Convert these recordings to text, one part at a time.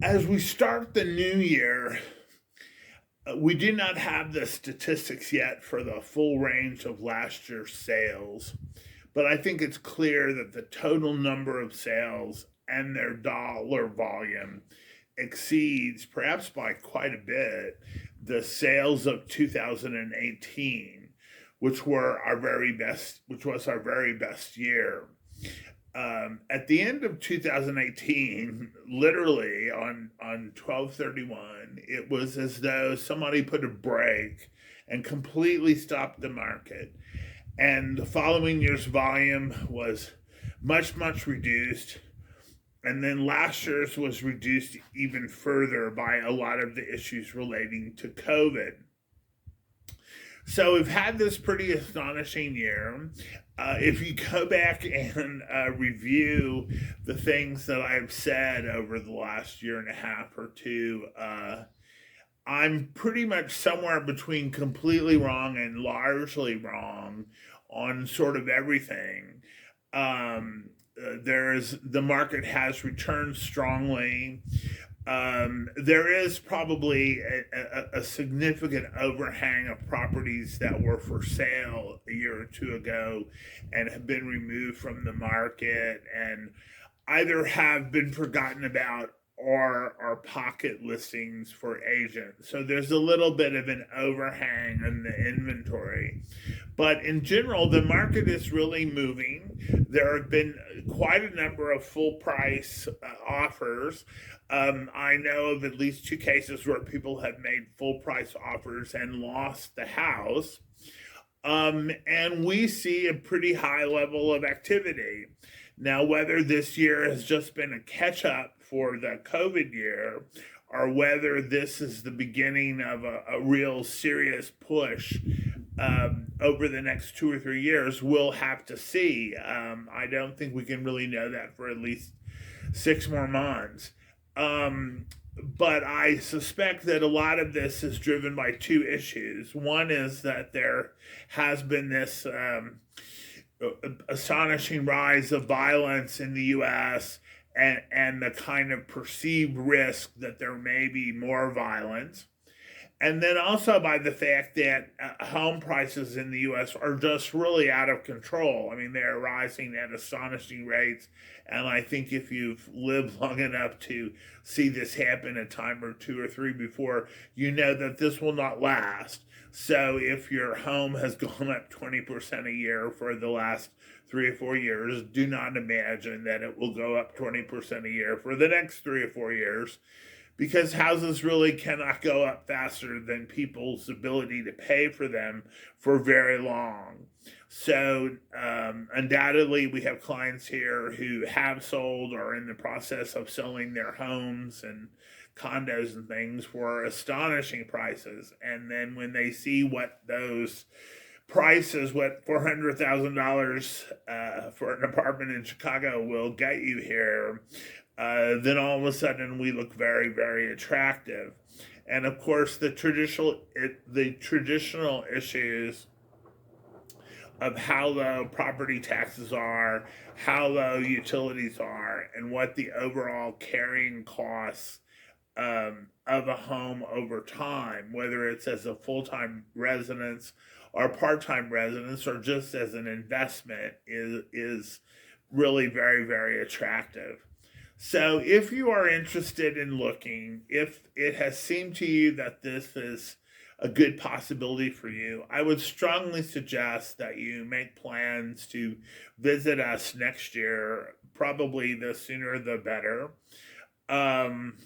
As we start the new year, we do not have the statistics yet for the full range of last year's sales, but I think it's clear that the total number of sales and their dollar volume exceeds, perhaps by quite a bit, the sales of 2018, which was our very best year. At the end of 2018, literally on 12/31, it was as though somebody put a brake and completely stopped the market. And the following year's volume was much reduced. And then last year's was reduced even further by a lot of the issues relating to COVID. So we've had this pretty astonishing year. If you go back and review the things that I've said over the last year and a half or two, I'm pretty much somewhere between completely wrong and largely wrong on sort of everything. There's the market has returned strongly. There is probably a significant overhang of properties that were for sale a year or two ago and have been removed from the market and either have been forgotten about or are pocket listings for agents. So there's a little bit of an overhang in the inventory. But in general, the market is really moving. There have been quite a number of full price offers. I know of at least two cases where people have made full price offers and lost the house. And we see a pretty high level of activity. Now, whether this year has just been a catch up for the COVID year or whether this is the beginning of a real serious push over the next 2 or 3 years, we'll have to see. I don't think we can really know that for at least 6 more months. But I suspect that a lot of this is driven by two issues. One is that there has been this astonishing rise of violence in the U.S. And the kind of perceived risk that there may be more violence. And then also by the fact that home prices in the U.S. are just really out of control. I mean, they're rising at astonishing rates. And I think if you've lived long enough to see this happen a time or two or three before, you know that this will not last. So if your home has gone up 20% a year for the last 3 or 4 years, do not imagine that it will go up 20% a year for the next 3 or 4 years, because houses really cannot go up faster than people's ability to pay for them for very long. So, undoubtedly, we have clients here who have sold or are in the process of selling their homes and condos and things for astonishing prices. And then when they see what those prices, what $400,000 for an apartment in Chicago will get you here, then all of a sudden we look very attractive. And of course, the traditional issues of how low property taxes are, how low utilities are, and what the overall carrying costs of a home over time, whether it's as a full time residence or part time residence or just as an investment, is really very attractive. So, if you are interested in looking, if it has seemed to you that this is a good possibility for you, I would strongly suggest that you make plans to visit us next year. Probably the sooner the better. Um,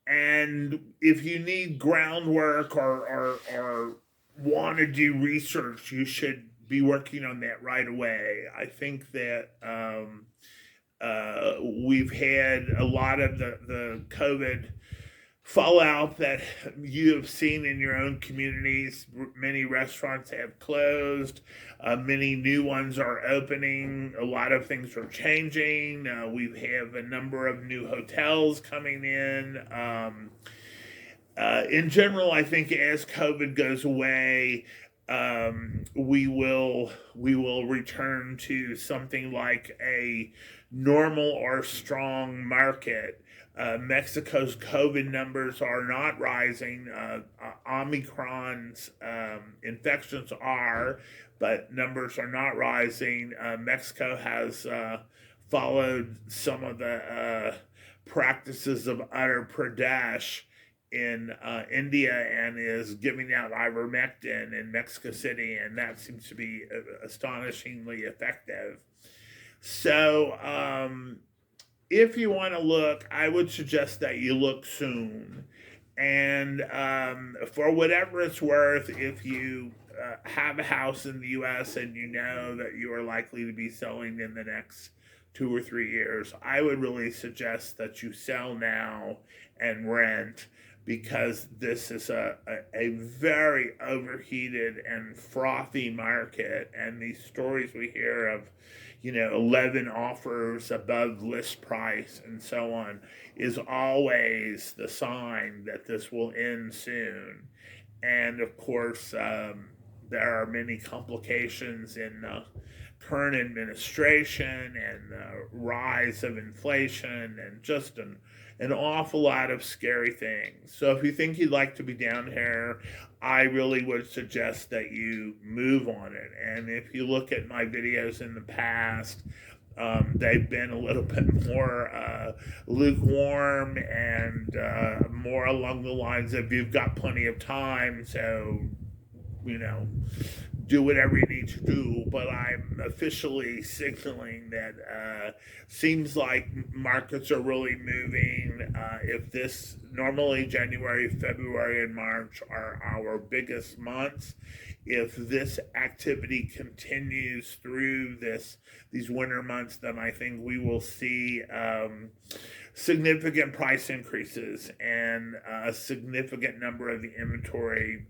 and if you need groundwork or want to do research, you should be working on that right away. I think that we've had a lot of the COVID fallout that you have seen in your own communities. Many restaurants have closed, many new ones are opening, a lot of things are changing. We have a number of new hotels coming in general, I think as COVID goes away, we will return to something like a normal or strong market. Mexico's COVID numbers are not rising. Omicron's infections are, but numbers are not rising. Mexico has followed some of the practices of Uttar Pradesh in India and is giving out ivermectin in Mexico City, and that seems to be astonishingly effective. So, if you want to look, I would suggest that you look soon. And for whatever it's worth, if you have a house in the US and you know that you are likely to be selling in the next 2 or 3 years, I would really suggest that you sell now and rent, because this is a very overheated and frothy market. And these stories we hear of, 11 offers above list price and so on, is always the sign that this will end soon. And of course, there are many complications in the current administration and the rise of inflation and just an awful lot of scary things. So if you think you'd like to be down here, I really would suggest that you move on it. And if you look at my videos in the past, they've been a little bit more lukewarm and more along the lines of you've got plenty of time, so you know do whatever you need to do. But I'm officially signaling that seems like markets are really moving. If this normally January, February, and March are our biggest months, if this activity continues through these winter months, then I think we will see significant price increases and a significant number of the inventory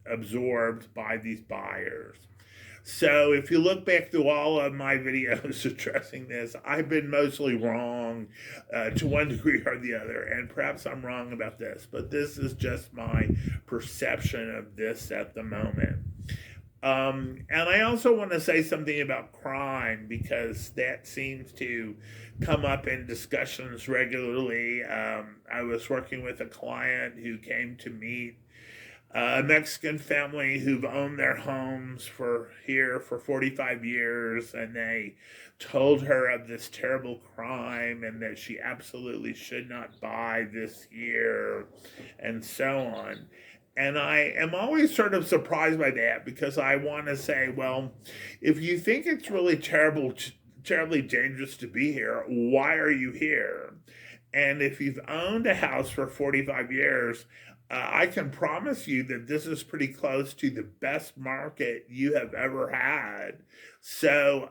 absorbed by these buyers. So if you look back through all of my videos addressing this, I've been mostly wrong to one degree or the other, and perhaps I'm wrong about this, but this is just my perception of this at the moment. And I also want to say something about crime, because that seems to come up in discussions regularly. I was working with a client who came to meet a Mexican family who've owned their homes for 45 years, and they told her of this terrible crime and that she absolutely should not buy this year and so on. And I am always sort of surprised by that, because I want to say, well, if you think it's really terribly dangerous to be here, why are you here? And if you've owned a house for 45 years, I can promise you that this is pretty close to the best market you have ever had. So,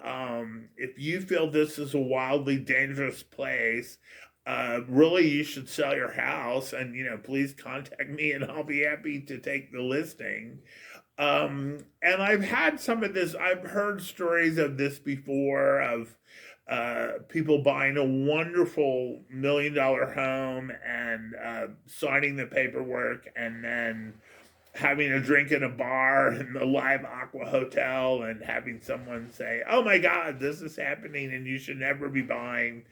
if you feel this is a wildly dangerous place, really you should sell your house, and please contact me and I'll be happy to take the listing. And I've had some of this. I've heard stories of this before, of people buying a wonderful $1 million home and signing the paperwork, and then having a drink in a bar in the Live Aqua Hotel and having someone say, "Oh my God, this is happening and you should never be buying,"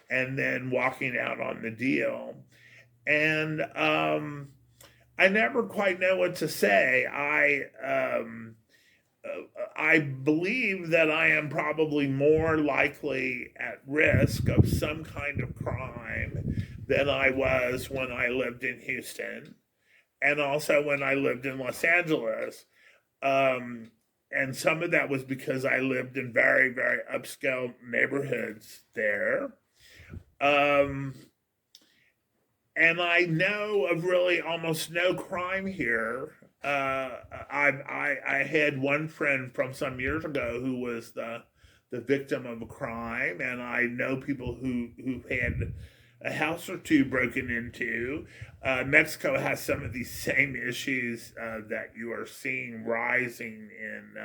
and then walking out on the deal. And I never quite know what to say. I believe that I am probably more likely at risk of some kind of crime than I was when I lived in Houston, and also when I lived in Los Angeles. Um, and some of that was because I lived in very, very upscale neighborhoods there. Um, and I know of really almost no crime here. I had one friend from some years ago who was the victim of a crime, and I know people who had a house or two broken into. Mexico has some of these same issues that you are seeing rising in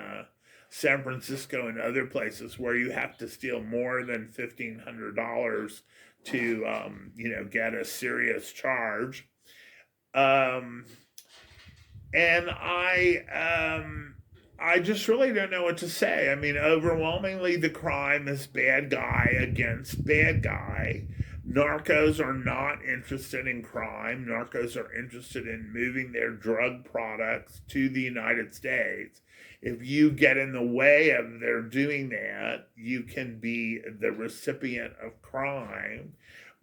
San Francisco and other places, where you have to steal more than $1,500 to, get a serious charge. Um, And I just really don't know what to say. I mean, overwhelmingly, the crime is bad guy against bad guy. Narcos are not interested in crime. Narcos are interested in moving their drug products to the United States. If you get in the way of their doing that, you can be the recipient of crime.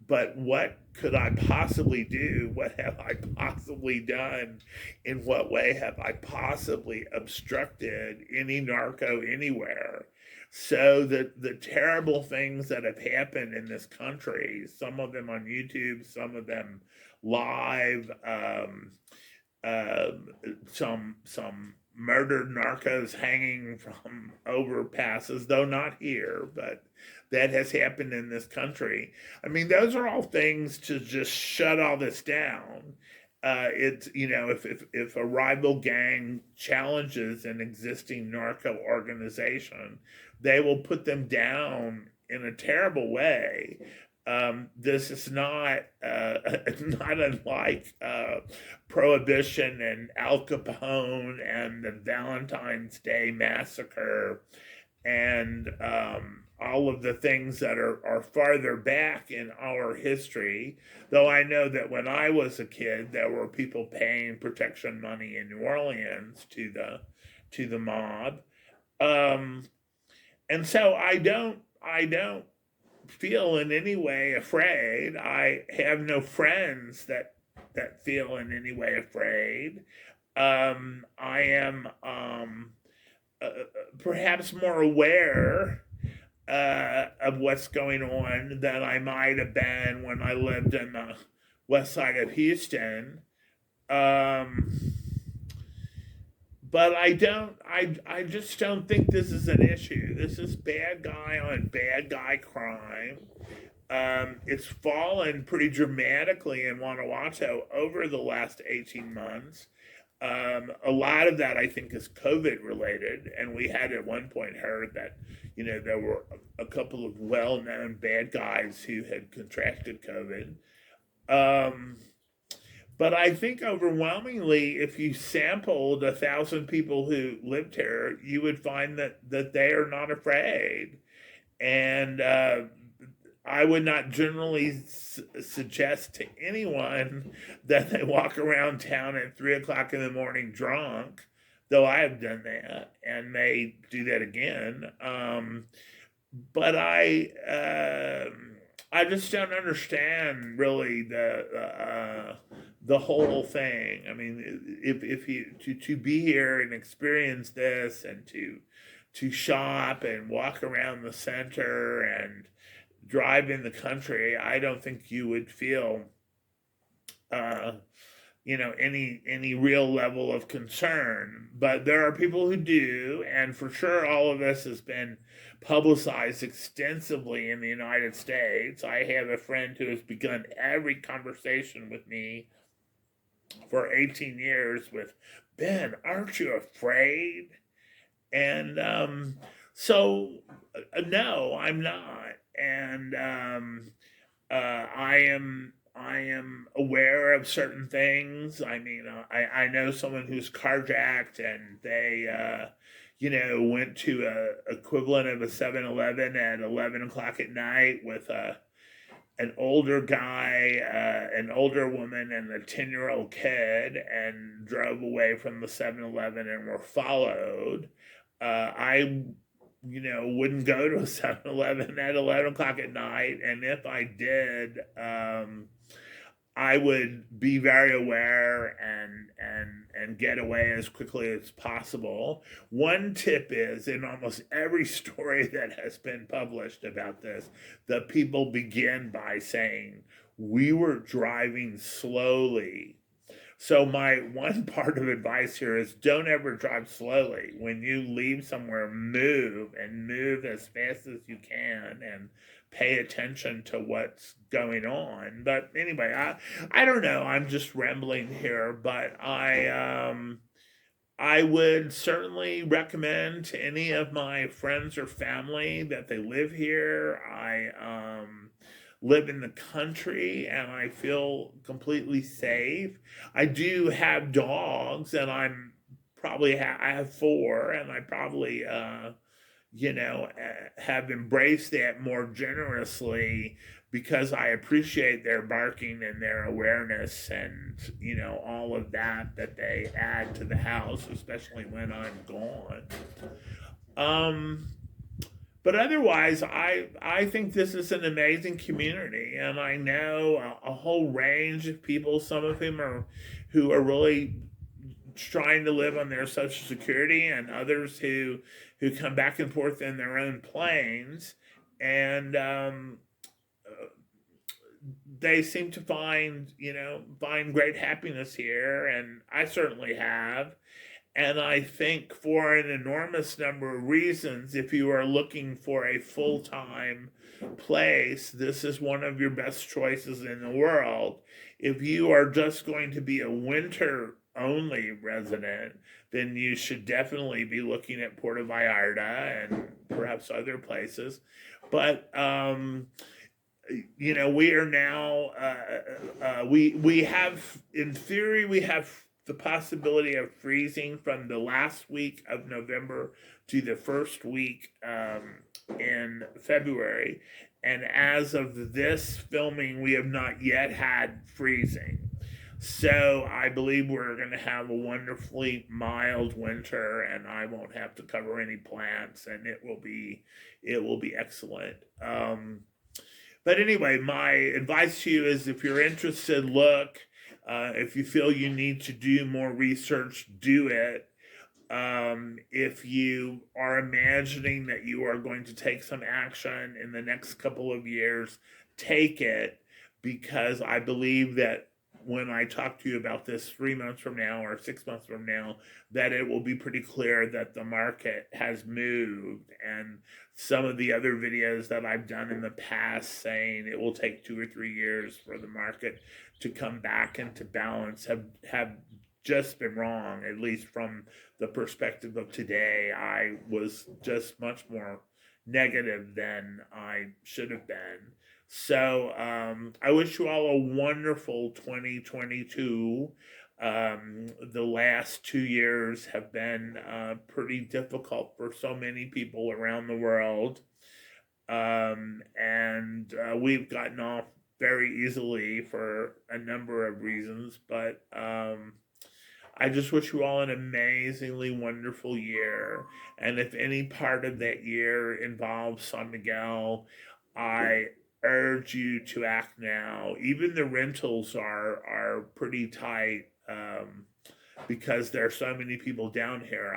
But what could I possibly do? What have I possibly done? In what way have I possibly obstructed any narco anywhere? So that the terrible things that have happened in this country, some of them on YouTube, some of them live, um, some murdered narcos hanging from overpasses, though not here, but that has happened in this country. I mean, those are all things to just shut all this down. It's if a rival gang challenges an existing narco organization, they will put them down in a terrible way. This is not not unlike Prohibition and Al Capone and the Valentine's Day massacre and all of the things that are farther back in our history. Though I know that when I was a kid, there were people paying protection money in New Orleans to the mob, um, and so I don't feel in any way afraid. I have no friends that feel in any way afraid. I am perhaps more aware of what's going on than I might have been when I lived in the west side of Houston. Um, but I just don't think this is an issue. This is bad guy on bad guy crime. It's fallen pretty dramatically in Guanajuato over the last 18 months. A lot of that I think is COVID related, and we had at one point heard that there were a couple of well-known bad guys who had contracted COVID. Um, but I think overwhelmingly, if you sampled 1,000 people who lived here, you would find that they are not afraid. And I would not generally suggest to anyone that they walk around town at 3 o'clock in the morning drunk, though I have done that and may do that again. But I just don't understand really the whole thing. I mean, if you to be here and experience this and to shop and walk around the center and drive in the country, I don't think you would feel uh, any real level of concern. But there are people who do, and for sure, all of this has been publicized extensively in the United States. I have a friend who has begun every conversation with me for 18 years with, Ben, aren't you afraid? And so, no, I'm not. And I am aware of certain things. I mean, I know someone who's carjacked, and they went to a equivalent of a 7-Eleven at 11 o'clock at night with an older guy, an older woman, and a 10-year-old kid, and drove away from the 7-Eleven and were followed. I wouldn't go to a 7-Eleven at 11 o'clock at night. And if I did, I would be very aware and get away as quickly as possible. One tip is in almost every story that has been published about this, the people begin by saying, we were driving slowly. So my one part of advice here is don't ever drive slowly. When you leave somewhere, move and move as fast as you can and pay attention to what's going on. But anyway, I don't know. I'm just rambling here, but I would certainly recommend to any of my friends or family that they live here. I live in the country and I feel completely safe. I do have dogs, and I have four, and I probably have embraced that more generously because I appreciate their barking and their awareness and, all of that they add to the house, especially when I'm gone. Um, but otherwise, I think this is an amazing community, and I know a whole range of people, some of who are really trying to live on their social security, and others who come back and forth in their own planes, and they seem to find great happiness here, and I certainly have. And I think for an enormous number of reasons, if you are looking for a full time place, this is one of your best choices in the world. If you are just going to be a winter only resident, then you should definitely be looking at Puerto Vallarta and perhaps other places. But we are now we have, in theory, we have the possibility of freezing from the last week of November to the first week in February. And as of this filming, we have not yet had freezing. So I believe we're going to have a wonderfully mild winter, and I won't have to cover any plants, and it will be excellent. But anyway, my advice to you is, if you're interested, look. If you feel you need to do more research, do it. If you are imagining that you are going to take some action in the next couple of years, take it, because I believe that when I talk to you about this 3 months from now or 6 months from now, that it will be pretty clear that the market has moved. And some of the other videos that I've done in the past saying it will take 2 or 3 years for the market to come back into balance have just been wrong, at least from the perspective of today. I was just much more negative than I should have been. So I wish you all a wonderful 2022. The last 2 years have been pretty difficult for so many people around the world. And we've gotten off very easily for a number of reasons, but I just wish you all an amazingly wonderful year. And if any part of that year involves San Miguel, I urge you to act now. Even the rentals are pretty tight, because there are so many people down here.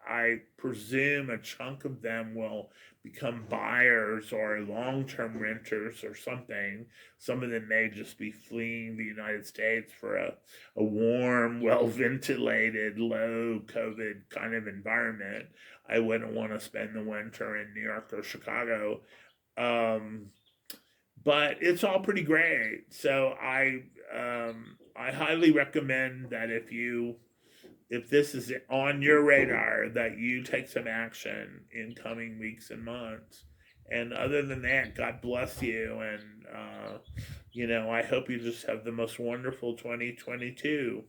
I presume a chunk of them will become buyers or long-term renters or something. Some of them may just be fleeing the United States for a warm, well-ventilated, low COVID kind of environment. I wouldn't want to spend the winter in New York or Chicago. But it's all pretty great. So I highly recommend that if this is on your radar, that you take some action in coming weeks and months. And other than that, God bless you, and I hope you just have the most wonderful 2022.